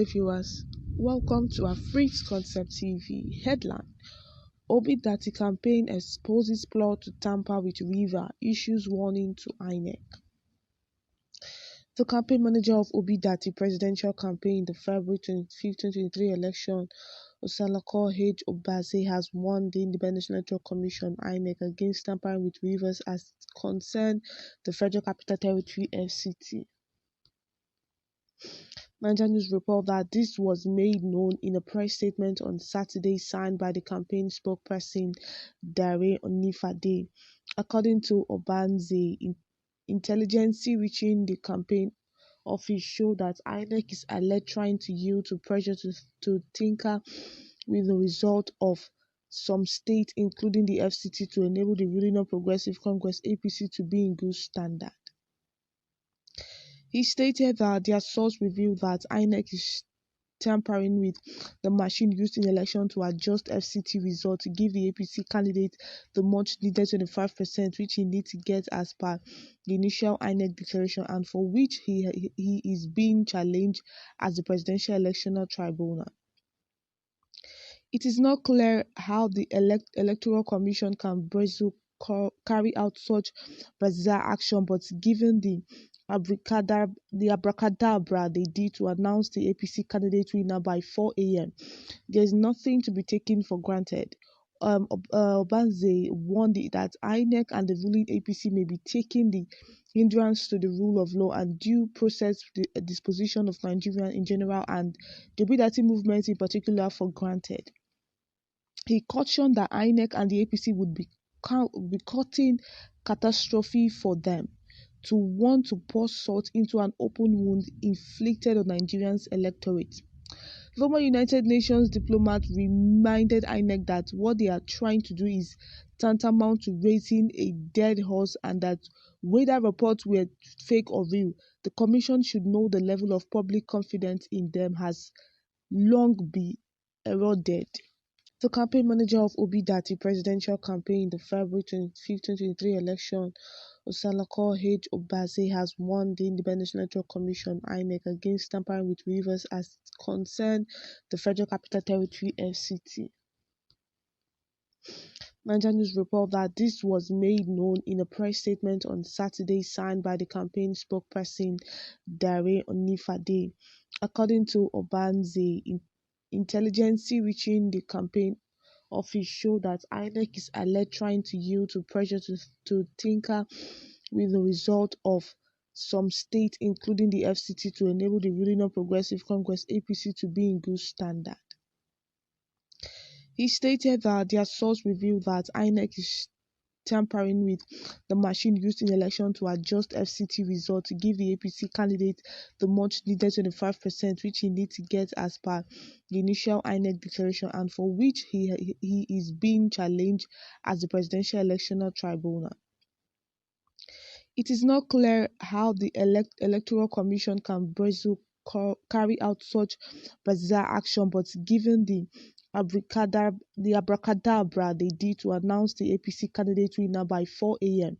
viewers, welcome to Afri's Concept TV. Headline: Obi Datti campaign exposes plot to tamper with River, issues warning to INEC. The campaign manager of Obi Datti presidential campaign in the February 25, 2023 election, SS-løw Exposês, has warned the Independent Electoral Commission (INEC) against tampering with Rivers as it concerns the Federal Capital Territory (FCT). Nigeria News report that this was made known in a press statement on Saturday signed by the campaign spokesperson Irev. According to Obanze, intelligence reaching the campaign office showed that INEC is alleged trying to yield to pressure to tinker with the result of some states, including the FCT, to enable the ruling Progressive Congress (APC) to be in good standard. He stated that their source revealed that INEC is tampering with the machine used in election to adjust FCT results to give the APC candidate the much needed 25% which he needs to get as per the initial INEC declaration, and for which he is being challenged as the Presidential Electoral Tribunal. It is not clear how the Electoral Commission can carry out such bizarre action, but given the abracadabra they did to announce the APC candidate winner by 4 a.m., there is nothing to be taken for granted. Obanze warned that INEC and the ruling APC may be taking the hindrance to the rule of law and due process disposition of Nigerians in general and the Obi Datti movement in particular for granted. He cautioned that INEC and the APC would be courting catastrophe for them to want to pour salt into an open wound inflicted on Nigerians' electorate. Former United Nations diplomat reminded INEC that what they are trying to do is tantamount to raising a dead horse, and that whether reports were fake or real, the Commission should know the level of public confidence in them has long been eroded. The campaign manager of Obi Datti presidential campaign in the February 25, 2023 election, SS-løw Exposês, has warned the Independent Electoral Commission (INEC) against tampering with Rivers as it concerns the Federal Capital Territory (FCT). Nigeria News report that this was made known in a press statement on Saturday signed by the campaign spokesperson Irev. According to Obanze, intelligence reaching the campaign office showed that INEC is alleged trying to yield to pressure to tinker with the result of some states, including the FCT, to enable the ruling Progressive Congress (APC) to be in good standard. He stated that their source revealed that INEC is tampering with the machine used in election to adjust FCT results to give the APC candidate the much needed 25% which he needs to get as per the initial INEC declaration, and for which he is being challenged as the Presidential Electoral Tribunal. It is not clear how the Electoral Commission can carry out such bizarre action, but given the abracadabra they did to announce the APC candidate winner by 4 a.m.,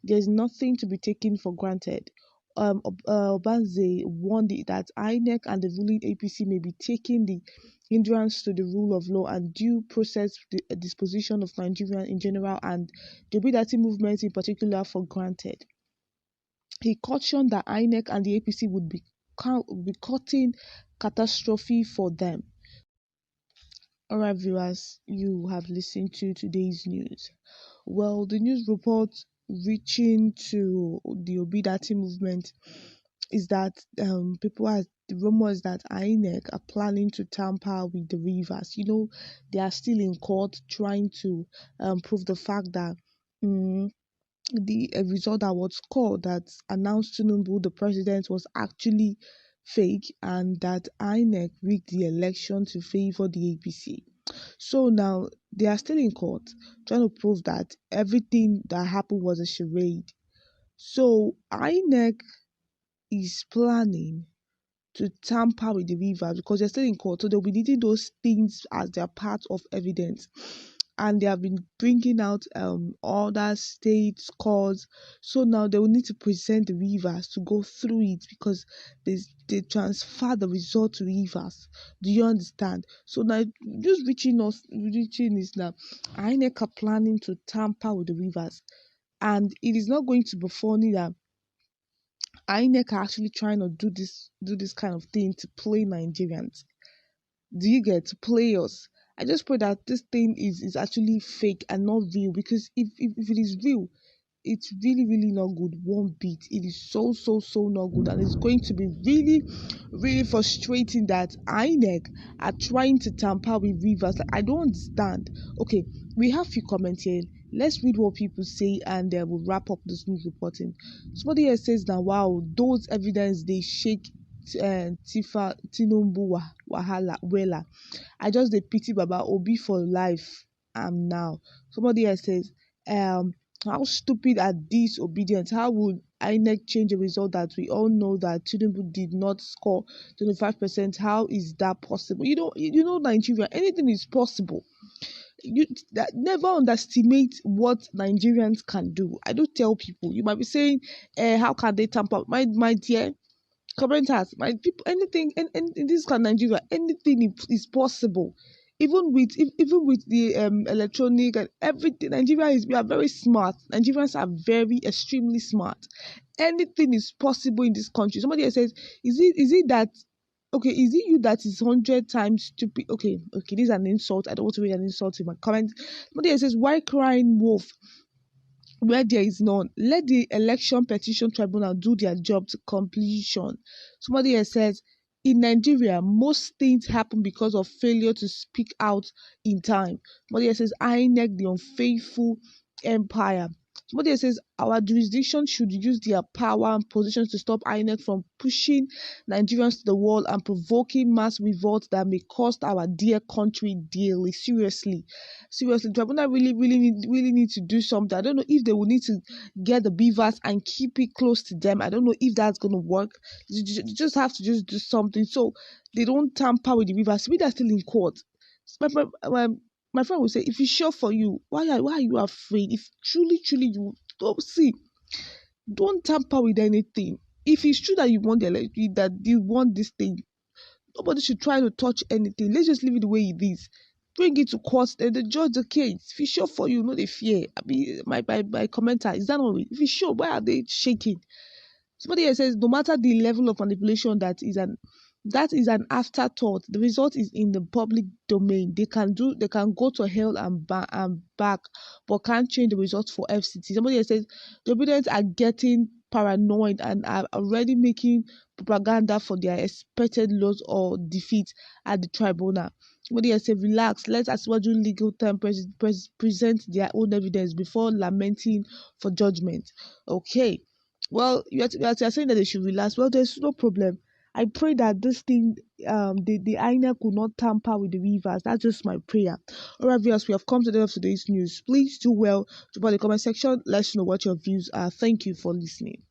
there is nothing to be taken for granted. Obanze warned that INEC and the ruling APC may be taking the hindrance to the rule of law and due process disposition of Nigerians in general and the Obi Datti movement in particular for granted. He cautioned that INEC and the APC would be courting catastrophe for them. Alright viewers, you have listened to today's news. Well, the news report reaching to the Obi Datti movement is that the rumors that INEC are planning to tamper with the Rivers. They are still in court trying to prove the fact that the result that was called that announced Tinubu the president was actually fake, and that INEC rigged the election to favor the APC. So now they are still in court trying to prove that everything that happened was a charade. So INEC is planning to tamper with the Rivers because they're still in court, so they'll be needing those things as their part of evidence. and they have been bringing out other states calls. So now they will need to present the Rivers to go through it, because they transfer the result to Rivers. Do you understand? So now just reaching is now INEC are planning to tamper with the Rivers, and it is not going to be funny that INEC are actually trying to do this kind of thing to play Nigerians. Do you get to play us? I just pray that this thing is actually fake and not real, because if it is real, it's really not good one bit. It is so not good, and it's going to be really frustrating that INEC are trying to tamper with Rivers. Like, I don't understand. Okay, we have few comments here. Let's read what people say, and we'll wrap up this news reporting. Somebody here says that, wow, those evidence they shake Tinubu wahala wella. I just dey pity Baba Obi for life now. Somebody else says, how stupid are these obedience? How would INEC change a result that we all know that Tinubu did not score 25%? How is that possible? You know Nigeria, anything is possible. Never underestimate what Nigerians can do. I don't tell people. You might be saying, how can they tamper? My dear, commenters, my people, anything in this kind of Nigeria, anything is possible. Even with the electronic and everything, we are very smart. Nigerians are very extremely smart. Anything is possible in this country. Somebody else says, is it that, okay, is it you that is 100 times stupid? Okay, this is an insult. I don't want to read an insult in my comment. Somebody else says, why crying wolf where there is none? Let the election petition tribunal do their job to completion. Somebody else says, in Nigeria, most things happen because of failure to speak out in time. Somebody else says, INEC, the unfaithful empire. Somebody else says, our jurisdiction should use their power and positions to stop INEC from pushing Nigerians to the wall and provoking mass revolt that may cost our dear country dearly. Seriously, tribunal really need to do something. I don't know if they will need to get the beavers and keep it close to them. I don't know if that's going to work. You just have to just do something so they don't tamper with the beavers. We are still in court. My friend will say, if it's sure for you, why are you afraid? If truly you don't see, don't tamper with anything. If it's true that you want this thing, nobody should try to touch anything. Let's just leave it the way it is. Bring it to court, then they judge the case. If it's sure for you, no they fear. I mean, my commenter, is that not it? If it's sure, why are they shaking? Somebody else says, no matter the level of manipulation, that is an afterthought. The result is in the public domain. They can go to hell and back, but can't change the results for FCT. Somebody else says, the obedience are getting paranoid and are already making propaganda for their expected loss or defeat at the tribunal. Somebody else says, relax, let Asiwaju legal time present their own evidence before lamenting for judgment. Okay. Well, you are saying that they should relax. Well, there's no problem. I pray that this thing, the INEC will not tamper with the Rivers. That's just my prayer. All right, viewers, we have come to the end of today's news. Please do well to put in the comment section. Let us know what your views are. Thank you for listening.